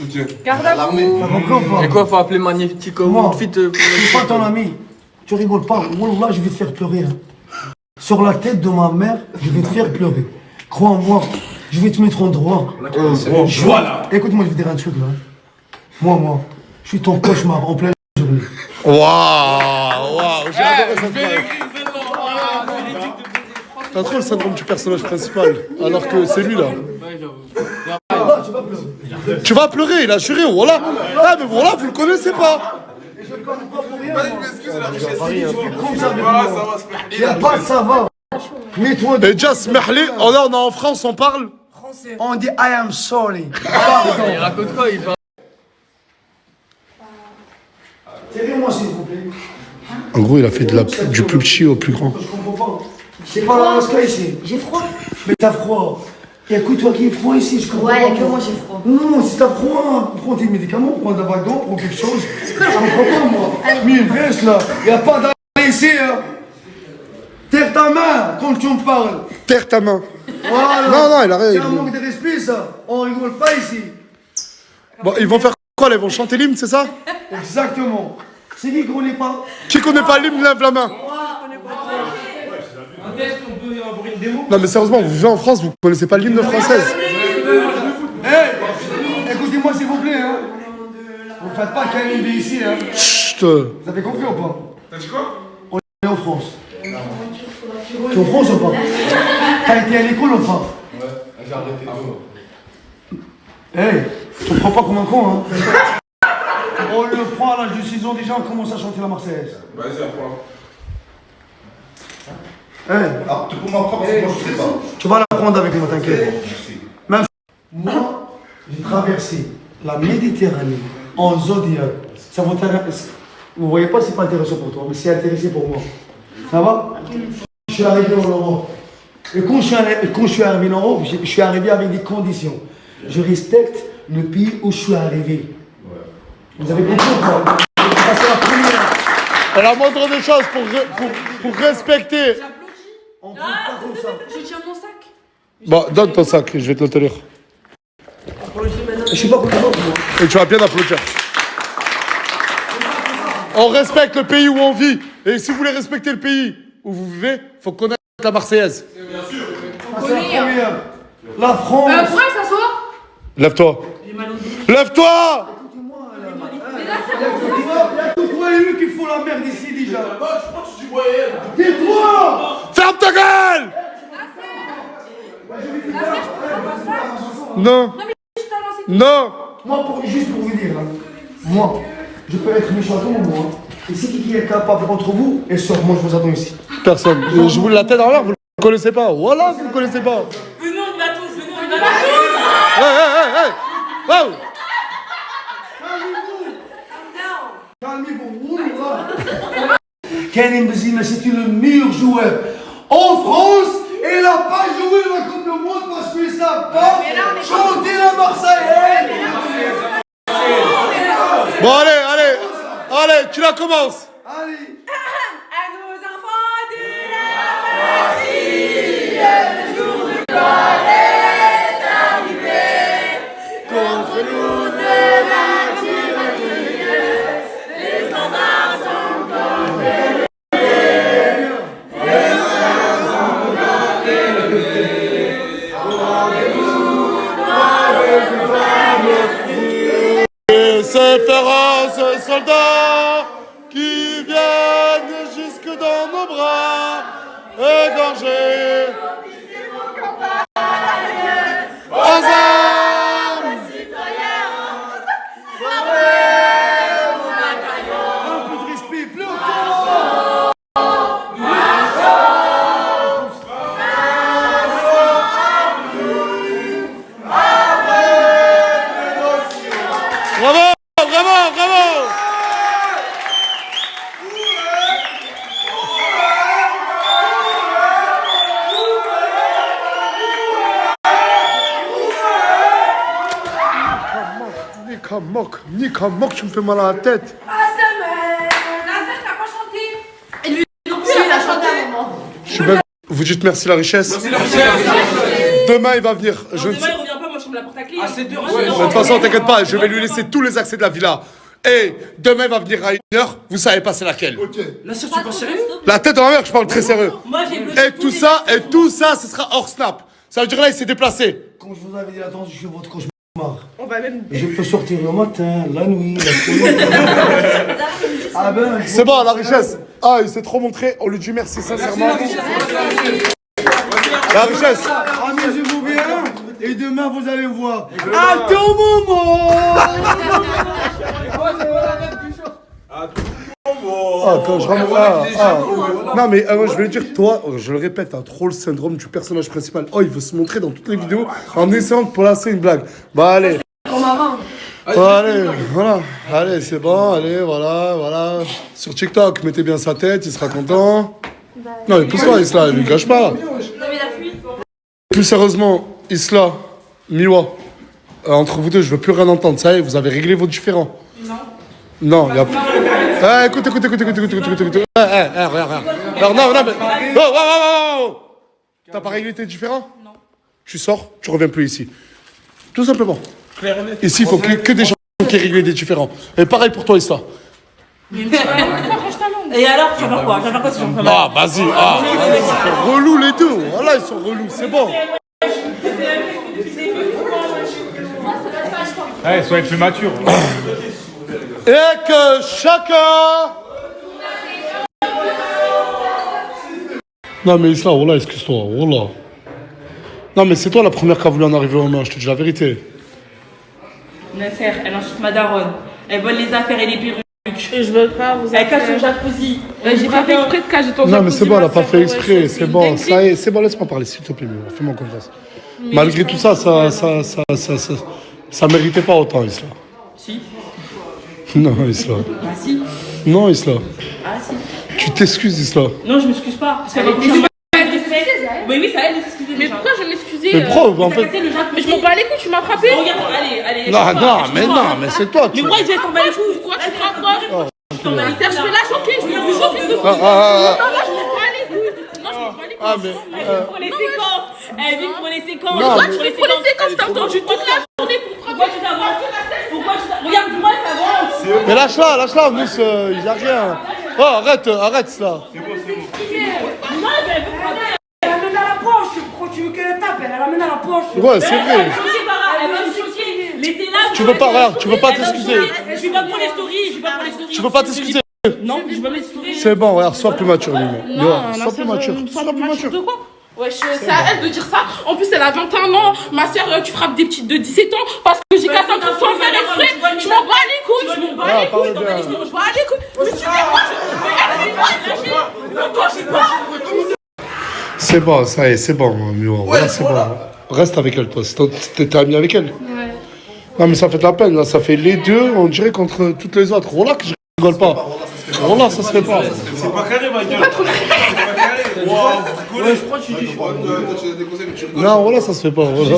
Ok. Garde à vous. T'as compris ou pas? Et quoi, faut appeler Magnifico Moi, Outfit je suis pas ton ami. Tu rigoles pas. Wallah, je vais te faire pleurer. Hein. Sur la tête de ma mère, je vais te faire pleurer. Crois-moi, je vais te mettre en droit. Voilà. Écoute-moi, je vais te dire un truc là. Moi, je suis ton cauchemar en pleine journée. Waouh, j'ai adoré cette phrase. T'as trop le syndrome du personnage principal, alors que c'est lui là. Ouais, j'avoue. Tu vas pleurer, il a juré, voilà. Ah, mais voilà, vous le connaissez pas. Il a pas de savoir. Mets-toi Et déjà, smahli, oh là, on est en France, on parle. On dit I am sorry. Pardon. Il raconte quoi, il parle? Tirez-moi s'il vous plaît. En gros, il a fait du plus petit au plus grand. Je comprends pas. C'est pas la masque ici. J'ai froid. Mais t'as froid. Il y a que toi qui est froid ici, je comprends pas. Ouais, que moi j'ai froid. Non, si t'as froid, prends tes médicaments, prends de la bague d'eau, prends quelque chose. Je comprends pas moi. Mais une veste là, il n'y a pas d'aller ici. Hein. Terre ta main quand tu me parles. Terre ta main. Voilà. Non, il a C'est rien. un manque de respect ça. On rigole pas ici. Bon, ils vont faire quoi là? Ils vont chanter l'hymne, c'est ça? Exactement. C'est qui qu'on n'est pas? Qui connaît pas l'hymne, lève la main. Non mais sérieusement, vous vivez en France, vous connaissez pas l'hymne française. Écoutez-moi s'il vous plaît. Hein. Vous faites pas qu'un hymne ici. Hein. Chut. Vous avez compris ou pas? T'as dit quoi? On est en France. Tu es en France ou pas? T'as été à l'école ou pas? Ouais, j'ai arrêté tout. Hey, tu me prends pas comme un con, hein? On le prend à l'âge de 6 ans déjà, on commence à chanter la Marseillaise. Vas-y, apprends. Hey, Alors, tu peux m'apprendre, parce que moi je sais pas. tu vas l'apprendre avec moi, t'inquiète. Même moi, j'ai traversé la Méditerranée en Zodiac. Ça vous intéresse? Vous voyez pas, c'est pas intéressant pour toi, mais c'est intéressant pour moi. Ça va? Je suis arrivé en Europe. Et quand je suis arrivé en Europe, je suis arrivé avec des conditions. Je respecte le pays où je suis arrivé. Vous avez compris ou pas? C'est la première. À la moindre des choses pour respecter. On ne peut pas comme ça. Je tiens mon sac. Bon, donne ton sac, je vais te le tenir. Je suis pas comme ça, moi. Et tu vas bien applaudir. On respecte le pays où on vit. Et si vous voulez respecter le pays où vous vivez, il faut connaître la Marseillaise. Ah, c'est la première. La France. Pourquoi il s'assoit? Lève-toi. Lève-toi. Il y a que toi et lui qui font la merde ici déjà. Tais-toi. Ferme ta gueule. Non. Non. Moi, juste pour vous dire, hein, moi, je peux être méchant comme moi. Et c'est qui est capable entre vous et sort, moi je vous attends ici. Personne. Je vous la tête en l'air, vous le connaissez pas. Voilà, vous le connaissez pas. Venez, on y va tous, venez, on y va tous. Hey. Wow. Calmez-vous, Karim Benzema, c'est le meilleur joueur en France. Et il n'a pas joué la Coupe du Monde parce qu'il ne savent pas chanter la Marseillaise. Bon, allez, tu la commences. Allez. À nos enfants de la Bastille, le jour de gloire est arrivé. Contre nous de la tyrannie, les standards sont tombés. Les standards sont tombés. Rendez-vous dans le fameux. Et ces féroces soldats qui viennent jusque dans nos bras, égorgés aux armes. Un peu de respect, plus fort. Bravo, bravo. Nick Mock, tu me fais mal à la tête. Ah, ça, mais Nasser n'a pas chanté. Et lui, non plus, il a chanté à un moment. Vous dites merci la richesse. Demain il va venir. Demain, il revient pas, moi je me la porte à clé. c'est dur. De toute façon, t'inquiète pas, je vais lui laisser tous les accès de la villa. Et demain il va venir à 1h, vous savez pas c'est laquelle. Nasser, tu penses sérieux? La tête en l'air, je parle très sérieux. Moi j'ai bloqué Et tout ça, ce sera hors snap. Ça veut dire là, il s'est déplacé. Comme je vous avais dit, attends, je suis votre cauchemar. On va même. Je peux sortir le matin, la nuit, la soirée. Ah ben, C'est bon, la richesse. Ah, il s'est trop montré, on lui dit merci sincèrement. La richesse. amusez-vous bien. Et demain, vous allez voir. À tout moment. Quand je ramène non mais moi je vais le dire, toi, je le répète, t'as trop le syndrome du personnage principal. Oh, il veut se montrer dans toutes les vidéos en essayant de placer une blague. Bah allez. Allez, voilà. Allez, c'est bon, allez, voilà. Sur TikTok, mettez bien sa tête, il sera content. Non mais pousse-toi, Isla, ne lui gâche pas. Plus sérieusement, Isla, Miwa, entre vous deux, je veux plus rien entendre. Ça y est, vous avez réglé vos différends. Non, il y a pas. Écoute. Regarde. Alors, non, mais. Oh. T'as pas réglé tes différends? Non. Tu sors, tu reviens plus ici. Tout simplement. Ici, il faut que des gens qui règlent des différends. Et pareil pour toi, Isla. Et alors, tu vas faire quoi? Tu vas faire quoi si j'en fais? Ah, vas-y. Ils sont relous les deux. Voilà, ils sont relous, c'est bon. Ouais, soyez plus mature. Et que chacun... Non mais Isla, voilà, excuse-toi, voilà. Non mais c'est toi la première qui a voulu en arriver aux mains, je te dis la vérité. Nasser, elle insulte ma daronne. Elle vole les affaires et les perruques. Je veux pas vous Elle casse son jacuzzi. J'ai pas fait exprès de cacher ton jacuzzi. Non mais c'est bon, elle a pas fait exprès, c'est bon, ça y est, c'est bon, laisse-moi parler s'il te plaît, fais-moi confiance. Malgré tout ça, ça méritait pas autant, Isla. Si. Non, Isla. Ah si. Non, Isla. Ah si. Tu t'excuses, Isla. Non, je m'excuse pas. Parce qu'elle a oui, ça aide de s'excuser. Mais pourquoi je m'excusais? Mais pourquoi, en fait? Mais je m'en bats les couilles, tu m'as frappé. Regarde, allez. Non, mais c'est toi. Mais moi, je vais t'en bats les couilles. Quoi, tu frappes quoi? Je t'en bats les couilles. Je vais la choquer, je vais vous choquer ce coup. Non, là, je m'en bats les couilles. Non, je m'en bats les couilles. Ah, mais. Pour les séquences. Elle vit pour les séquences. Non, Toi, tu vis pour les séquences, t'as entendu toute la journée pour Pourquoi tu t'avances? Regarde, moi, ça avance. Mais lâche-la, Mousse, il y a rien. Oh, arrête ça. Elle la met dans la poche. Pourquoi tu veux qu'elle tape? Elle la met dans la poche. Ouais, c'est vrai. Elle va me choquer. Laissez-la. Tu veux pas t'excuser. Je vais pas pour les stories. Tu veux pas t'excuser. Non, je veux m'excuser. C'est bon, regarde, sois plus mature, Mimo. Non, Sois plus mature. de quoi? Wesh, c'est à elle de dire ça. En plus, elle a 21 ans. Ma soeur, tu frappes des petites de 17 ans parce que j'ai cassé un truc sans faire exprès. Je m'en bats les couilles. Je m'en bats les couilles. Je m'en bats les couilles. Mais tu dis quoi? Je pas. C'est bon, ça y est, c'est bon, Mimo. Voilà, c'est bon. Reste avec elle, toi. T'es ami avec elle. Ouais. Non, mais ça fait de la peine, là. Ça fait les deux, on dirait, contre toutes les autres. Voilà que je rigole pas. Voilà, ça se fait pas. C'est pas carré, ma gueule. Non, voilà, ça se fait pas. Voilà.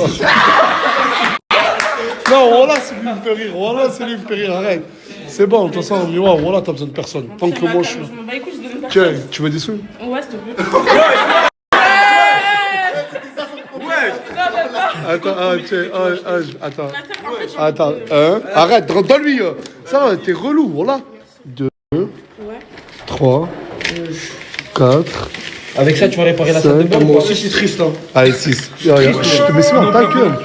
Non, voilà, c'est lui qui me fait rire. Voilà, c'est lui qui me fait rire. Arrête. C'est bon, de toute façon, Miwa, voilà, t'as besoin de personne. Tant que moi, je suis là. Je m'en bats les couilles, je donne Tiens, tu veux des sous? Ouais, s'il te plaît. Attends, arrête, donne-lui. Ça va, t'es relou, voilà. 2, 3, 4. Avec ça, tu vas réparer la salle de bain. Moi aussi, je suis triste. Allez, 6. Mais c'est bon, ta gueule.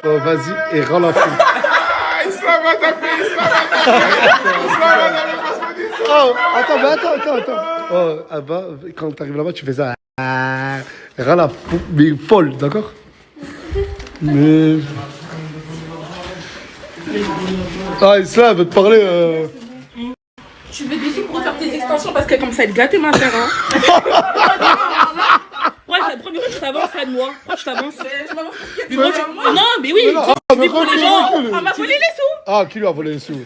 Vas-y, et rends la fou. Oh, attends. Oh, bah, quand t'arrives là-bas, tu fais ça. Rends la fou, mais folle, d'accord? Mais. Ah, Isla, elle veut te parler. Tu veux des sous pour faire tes extensions parce que comme ça, elle gâte ma soeur, hein. Ouais, c'est la première fois que je t'avance, pas de moi. Pourquoi je t'avance? Non, mais oui. Mais pour les gens. On m'a volé les sous. Ah, qui lui a volé les sous?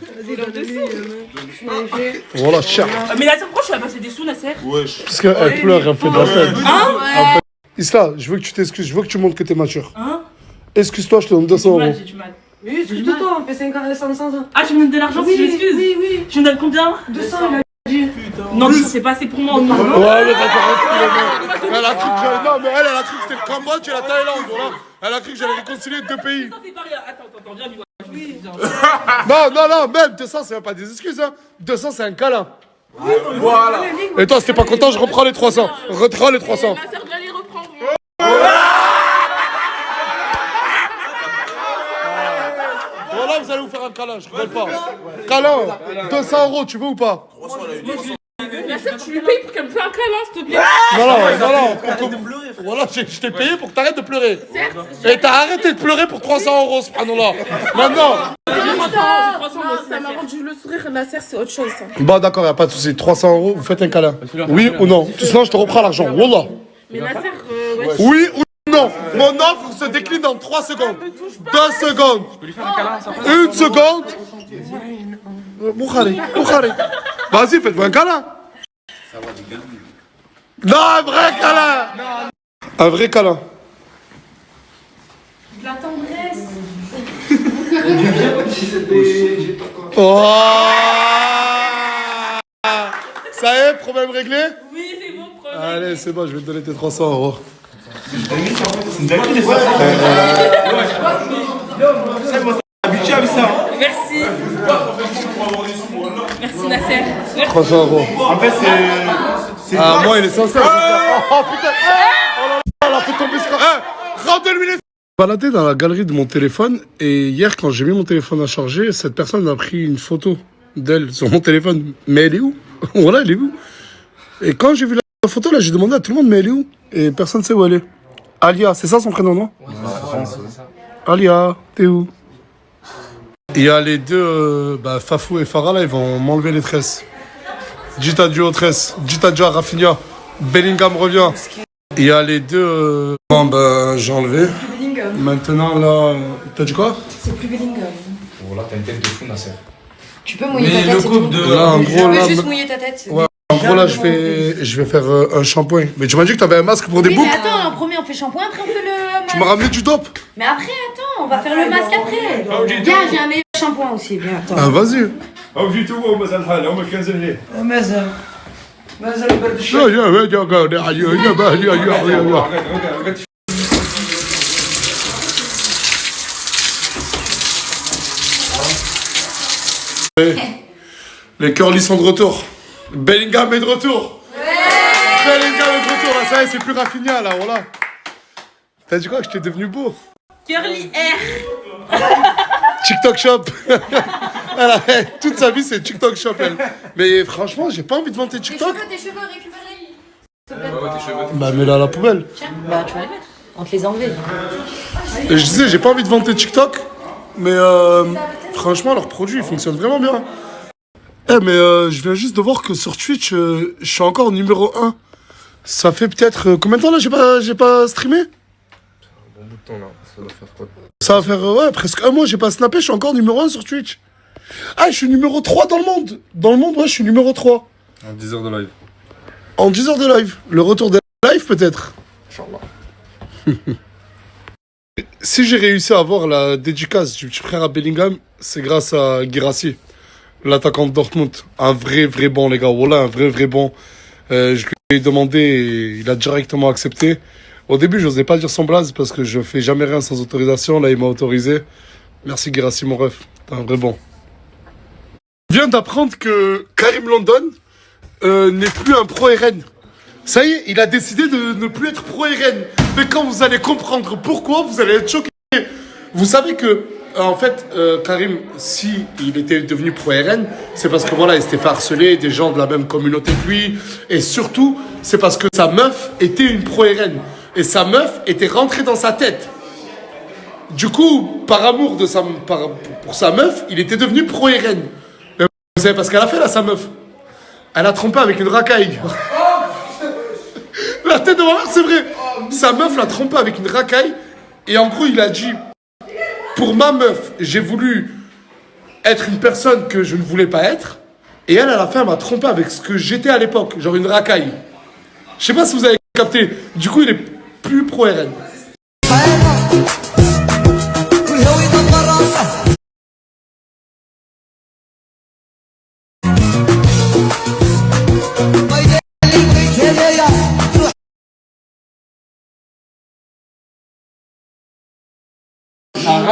Voilà, cher. Mais Nasser, pourquoi tu vas passer des sous, Nasser? Parce qu'elle pleure, elle fait de la peine. Isla, je veux que tu t'excuses, je veux que tu montres que t'es mature. Hein? Excuse-toi, je te donne 200 euros. J'ai du mal. Oui, excuse-toi, on fait 500 ans. Ah, tu me donnes de l'argent si je m'excuse? Oui. Tu me donnes combien? 200, il a dit. Non, c'est pas assez pour moi. Non. Ouais, mais elle a cru que non, mais elle a cru que c'était le Cambodge et la Thaïlande, voilà. Elle a cru que j'allais réconcilier deux pays. Attends, viens, dis-moi. Non, même 200, c'est même pas des excuses, hein. 200, c'est un câlin. Voilà. Et toi, si t'es pas content, je reprends les 300. Reprends les 300. Ma soeur doit les reprendre. Voilà, vous allez vous faire un câlin, je rigole pas. Câlin, 200 euros, tu veux ou pas? Ma soeur, tu lui payes pour qu'elle me fasse un câlin, s'il te plaît. Non. Voilà, je t'ai payé pour que t'arrêtes de pleurer. Et t'as arrêté de pleurer pour 300 €, subhanallah. Maintenant. Ça m'a rendu le sourire, Nasser, c'est autre chose. Ça. Bon, d'accord, y'a pas de souci. 300 €, vous faites un câlin. Oui ou non? Sinon, je te reprends l'argent. Wallah. Mais Nasser, Oui ou non? Mon offre se décline dans 3 secondes. 2 secondes. 1 seconde. Boukhari. Vas-y, faites-moi un câlin. Non, un vrai câlin. Un vrai câlin. De la tendresse. Oh. Ça y est, problème réglé? Oui, c'est bon, problème. Allez, c'est bon, je vais te donner tes 300 €. Merci. Merci Nasser. 300 €. En fait, c'est. Ah, moi, il est sincère. Oh putain. Oh là là, elle a fait tomber ce corps. Rendez-lui les. Je me baladais dans la galerie de mon téléphone et hier, quand j'ai mis mon téléphone à charger, cette personne a pris une photo d'elle sur mon téléphone. Mais elle est où? Voilà, elle est où? Et quand j'ai vu la photo, là, j'ai demandé à tout le monde, mais elle est où? Et personne ne sait où elle est. Alia, c'est ça son prénom, non? Alia, t'es où? Il y a les deux, Fafou et Farah, là, ils vont m'enlever les tresses. Dites adieu aux tresses. Dites adieu à Rafinha. Bellingham revient. Il y a les deux. Bon, j'ai enlevé. Maintenant, là. T'as dit quoi? C'est plus Bellingham. Oh là, t'as une tête de fou, Nasser. Tu peux mouiller ta tête. Là, en gros, Tu là. peux juste mouiller ta tête. Ouais, en gros, là, je vais faire un shampoing. Mais tu m'as dit que t'avais un masque pour des Oui, boucles? mais attends, en premier on fait shampoing, après on fait le masque. Tu m'as ramené du dope? Mais après, attends, on va faire le masque après. Viens, j'ai un meilleur shampoing aussi, viens, attends. Ah, vas-y. أو جيتوا ومازال حالة وما كنزل ليه. مازال برد Les curly sont de retour. Bellingham est de retour. Bellingham est de retour. Là, ça y est, c'est plus Rafinha, là, voilà. T'as dit quoi? Que j'étais devenu beau? Curly Air. TikTok Shop. Toute sa vie, c'est TikTok Shop, elle. Mais franchement, j'ai pas envie de vendre tes TikTok. Tes cheveux, récupère-les. Bah, mets-la à la poubelle. Tiens, bah tu vas les mettre. On te les enlever. Et je disais, j'ai pas envie de vendre tes TikTok. Mais franchement, leurs produits, ils fonctionnent vraiment bien. Mais je viens juste de voir que sur Twitch, je suis encore numéro 1. Ça fait peut-être... combien de temps, là, j'ai pas streamé? Bon bout de temps là, ça doit faire quoi? Ça va faire presque un mois, j'ai pas snappé, je suis encore numéro 1 sur Twitch. Ah, je suis numéro 3 dans le monde. Dans le monde, ouais, je suis numéro 3. En 10 heures de live. En 10 heures de live. Le retour des lives, peut-être. Inch'Allah. Si j'ai réussi à avoir la dédicace du petit frère à Bellingham, c'est grâce à Guirassy, l'attaquant de Dortmund. Un vrai bon, les gars. Voilà, un vrai bon. Je lui ai demandé et il a directement accepté. Au début, je n'osais pas dire son blaze parce que je fais jamais rien sans autorisation. Là, il m'a autorisé. Merci Guirassy, mon ref. T'es un vrai bon. Je viens d'apprendre que Karim London n'est plus un pro RN. Ça y est, il a décidé de ne plus être pro RN. Mais quand vous allez comprendre pourquoi, vous allez être choqués. Vous savez que, en fait, Karim, si il était devenu pro RN, c'est parce que voilà, il s'était fait harceler des gens de la même communauté que lui. Et surtout, c'est parce que sa meuf était une pro RN. Et sa meuf était rentrée dans sa tête. Du coup, par amour pour sa meuf, il était devenu pro RN. Mais vous savez pas ce qu'elle a fait là, sa meuf? Elle a trompé avec une racaille. La tête de ma mère, c'est vrai. Sa meuf l'a trompé avec une racaille. Et en gros, il a dit, pour ma meuf, j'ai voulu être une personne que je ne voulais pas être. Et elle, à la fin, elle m'a trompé avec ce que j'étais à l'époque. Genre une racaille. Je sais pas si vous avez capté. Du coup, il est plus pro RN.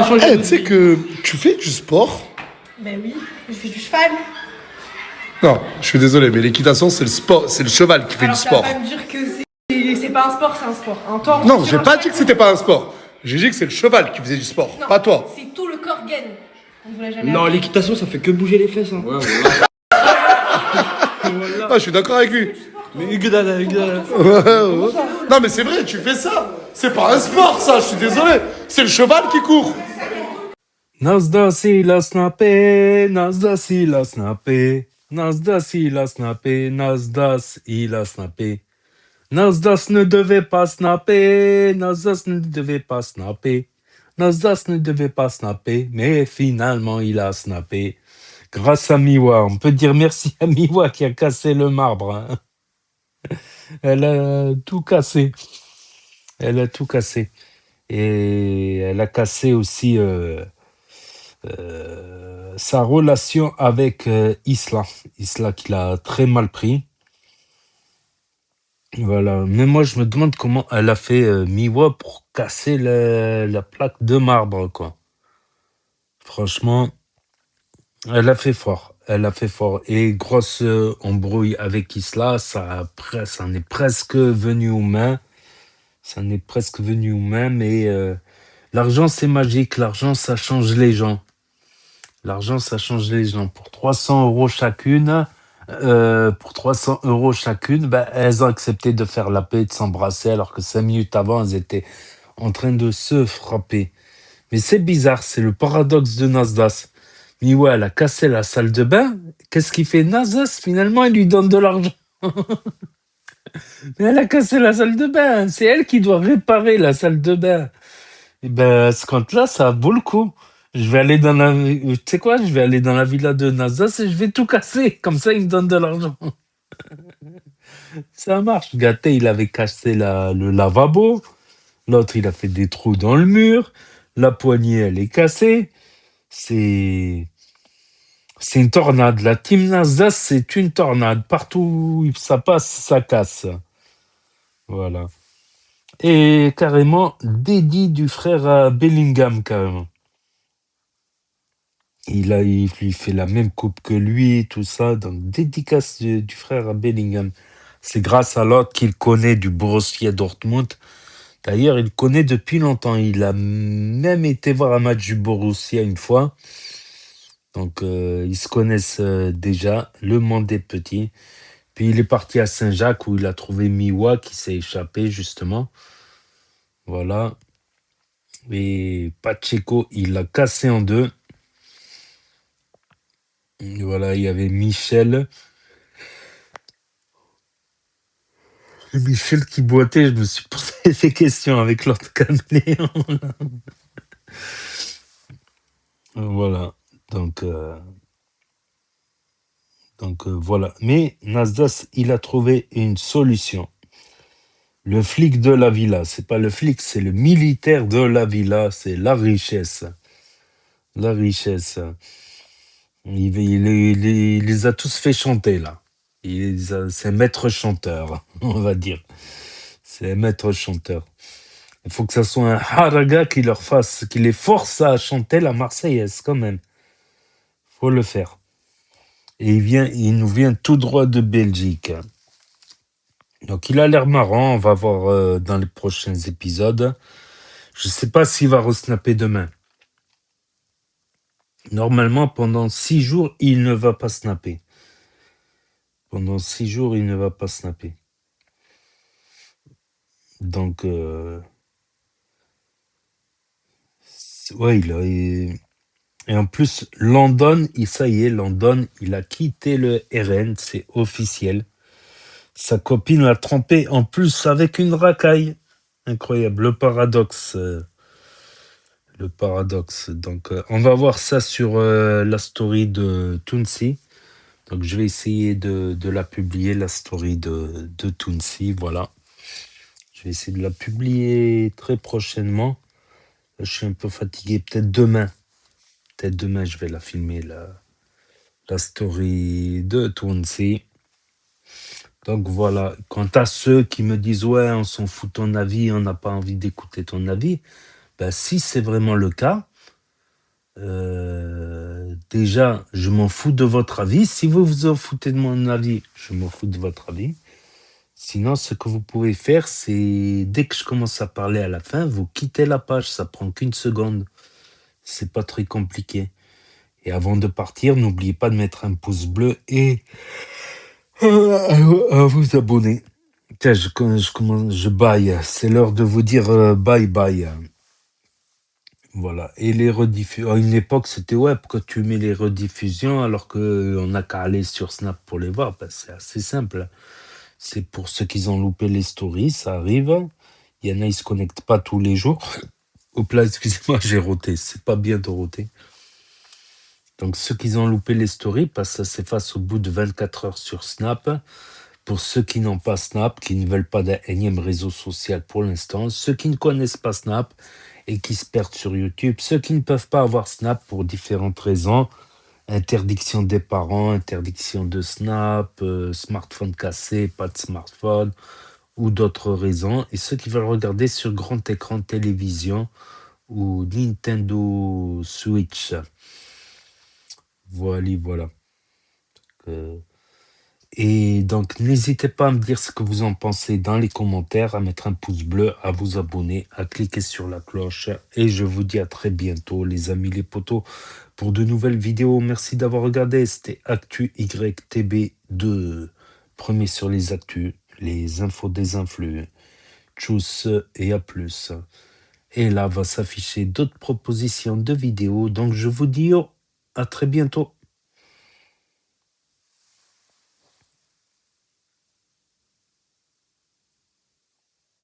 Tu sais que tu fais du sport? Ben oui, je fais du cheval. Non, je suis désolé, mais l'équitation, c'est le sport, c'est le cheval qui fait du sport. Alors, tu vas pas me dire que c'est pas un sport, c'est un sport. Un temps, Non, j'ai pas dit que c'était pas un sport. J'ai dit que c'est le cheval qui faisait du sport, non, pas toi. C'est tout le corps gaine. On vous l'a jamais Non, appris. l'équitation, ça fait que bouger les fesses. Hein. Ouais, Ah, je suis d'accord avec lui. Mais Hugues, Ouais. Non, mais c'est vrai, tu fais ça. C'est pas un sport, ça, je suis désolé. C'est le cheval qui court. Nasdas il a snappé, Nasdas il a snappé, Nasdas il a snappé, Nasdas il a snappé. Nasdas ne devait pas snapper, Nasdas ne devait pas snapper, Nasdas ne devait pas snapper, mais finalement il a snappé. Grâce à Miwa, on peut dire merci à Miwa qui a cassé le marbre. Hein. Elle a tout cassé. Elle a tout cassé. Et elle a cassé aussi sa relation avec Isla. Isla qui l'a très mal pris. Voilà. Mais moi, je me demande comment elle a fait Miwa pour casser la plaque de marbre, quoi. Franchement, elle a fait fort. Elle a fait fort. Et grosse embrouille avec Isla, ça en est presque venu aux mains. Ça en est presque venu aux mains, mais l'argent, c'est magique. L'argent, ça change les gens. L'argent, ça change les gens. Pour 300 € chacune, ben, elles ont accepté de faire la paix, de s'embrasser, alors que 5 minutes avant, elles étaient en train de se frapper. Mais c'est bizarre, c'est le paradoxe de Nasdas. Miwa, elle a cassé la salle de bain. Qu'est-ce qu'il fait Nasdas? Finalement, il lui donne de l'argent. Mais elle a cassé la salle de bain. C'est elle qui doit réparer la salle de bain. Et ben, à ce compte-là, ça vaut le coup. Je vais aller dans la... Tu sais quoi? Je vais aller dans la villa de Nasdas et je vais tout casser. Comme ça, il me donne de l'argent. Ça marche. Gâté, il avait cassé le lavabo. L'autre, il a fait des trous dans le mur. La poignée, elle est cassée. C'est une tornade. La team Nasdas, c'est une tornade. Partout où ça passe, ça casse. Voilà. Et carrément, dédié du frère à Bellingham, carrément. Il lui fait la même coupe que lui, tout ça. Donc, dédicace du frère à Bellingham. C'est grâce à l'autre qu'il connaît du Borussia Dortmund. D'ailleurs, il connaît depuis longtemps. Il a même été voir un match du Borussia une fois. Donc, ils se connaissent déjà. Le monde est petit. Puis, il est parti à Saint-Jacques où il a trouvé Miwa qui s'est échappé, justement. Voilà. Et Pacheco, il l'a cassé en deux. Et voilà, il y avait Michel. Et Michel qui boitait, je me suis posé des questions avec l'autre caméléon. Voilà. Donc voilà. Mais Nasdas, il a trouvé une solution. Le flic de la villa, c'est pas le flic, c'est le militaire de la villa, c'est la richesse. La richesse. Il les a tous fait chanter, là. C'est un maître chanteur, on va dire. C'est un maître chanteur. Il faut que ça soit un haraga qui les force à chanter la Marseillaise, quand même. Faut le faire. Et il nous vient tout droit de Belgique. Donc, il a l'air marrant. On va voir dans les prochains épisodes. Je sais pas s'il va resnapper demain. Normalement, pendant 6 jours, il ne va pas snapper. Pendant 6 jours, il ne va pas snapper. Donc, ouais, et en plus, London, ça y est, London, il a quitté le RN, c'est officiel. Sa copine l'a trompé en plus avec une racaille. Incroyable, le paradoxe. Le paradoxe. Donc, on va voir ça sur la story de Tounsi. Donc, je vais essayer de la publier, la story de Tounsi. Voilà. Je vais essayer de la publier très prochainement. Je suis un peu fatigué. Peut-être demain. Je vais la filmer, la story de Tounsi. Donc, voilà. Quant à ceux qui me disent « Ouais, on s'en fout de ton avis, on n'a pas envie d'écouter ton avis », ben, si c'est vraiment le cas, déjà, je m'en fous de votre avis. Si vous vous en foutez de mon avis, je m'en fous de votre avis. Sinon, ce que vous pouvez faire, c'est dès que je commence à parler à la fin, vous quittez la page. Ça prend qu'une seconde. C'est pas très compliqué. Et avant de partir, n'oubliez pas de mettre un pouce bleu et à vous abonner. Tiens, je baille. C'est l'heure de vous dire bye bye. Voilà. Et les rediffusions. À une époque, c'était ouais, pourquoi tu mets les rediffusions alors qu'on n'a qu'à aller sur Snap pour les voir? Ben, c'est assez simple. C'est pour ceux qui ont loupé les stories, ça arrive. Il y en a, ils se connectent pas tous les jours. Hop là, excusez-moi, j'ai roté. C'est pas bien de roter. Donc, ceux qui ont loupé les stories, parce que ça s'efface au bout de 24 heures sur Snap. Pour ceux qui n'ont pas Snap, qui ne veulent pas d'un énième réseau social pour l'instant, ceux qui ne connaissent pas Snap et qui se perdent sur YouTube, ceux qui ne peuvent pas avoir Snap pour différentes raisons, interdiction des parents, interdiction de Snap, smartphone cassé, pas de smartphone, ou d'autres raisons, et ceux qui veulent regarder sur grand écran télévision ou Nintendo Switch. Voilà. Et donc, n'hésitez pas à me dire ce que vous en pensez dans les commentaires, à mettre un pouce bleu, à vous abonner, à cliquer sur la cloche. Et je vous dis à très bientôt, les amis, les potos, pour de nouvelles vidéos. Merci d'avoir regardé. C'était Actu YTB2. Premier sur les actus, les infos des influx. Tchuss et à plus. Et là va s'afficher d'autres propositions de vidéos. Donc, je vous dis à très bientôt.